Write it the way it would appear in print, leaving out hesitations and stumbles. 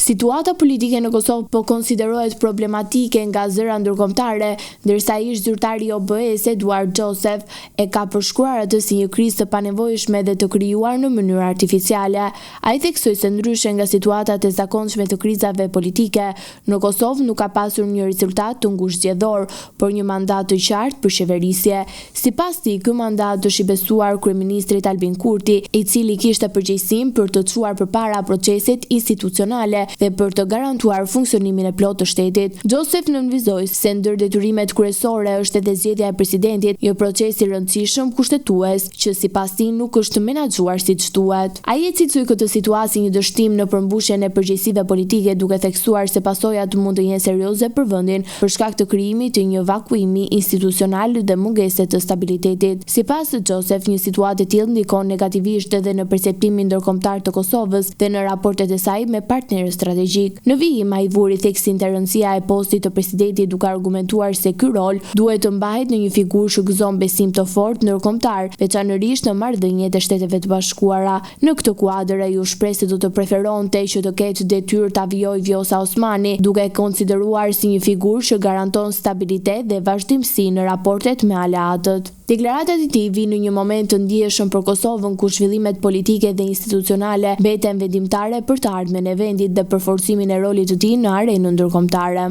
Situata politike në Kosovë po konsiderohet problematike nga zëra ndërkombëtare, ndërsa ish zyrtari i OBS Eduard Joseph e ka përshkruar atë si një krizë të panevojshme dhe të krijuar në mënyrë artificiale. Ai theksoi se ndryshe nga situatat e zakonshme të krizave politike, në Kosovë nuk ka pasur një rezultat të ngushtë zgjedhor, por një mandat të qartë për qeverisje. Sipas tij, ky mandat është i besuar kryeministrit Albin Kurti, i cili kishte përgjegjësinë për të çuar përpara procesit institucionale dhe për të garantuar funksionimin e plotë të shtetit. Joseph nënvizoi se ndër detyrimet kryesore është edhe zgjedhja e presidentit, një proces i rëndësishëm kushtetues që sipas tij nuk është menaxhuar siç duhet. Ai e cilësoi këtë situatë si një dështim në përmbushjen e përgjegjësive politike, duke theksuar se pasojat mund të jenë serioze për vendin për shkak të krijimit të një vakuimi institucional dhe mungese të stabilitetit. Sipas Joseph, një situatë e tillë ndikon negativisht edhe në perceptimin ndërkombëtar të Kosovës dhe në raportet e saj me partnerë strategjik. Në vijim ai vuri theksin te rëndësia e postit të presidentit, duke argumentuar se ky rol duhet të mbahet në një figurë që gëzon besim të fortë ndërkombëtar, veçanërisht në marrëdhëniet e Shteteve të Bashkuara. Në këtë kuadër ai u shpreh se do të preferonte që të ketë detyrë ta vijojë Vjosa Osmani, duke konsideruar si një figurë që garanton stabilitet dhe vazhdimsi në raportet me aleatët. Deklaratat e tij vijnë në një moment të ndjeshëm për Kosovën, ku zhvillimet politike dhe institucionale mbeten vendimtare për të ardhmen e vendit dhe për forcimin e rolit të tij në arenën ndërkombëtare.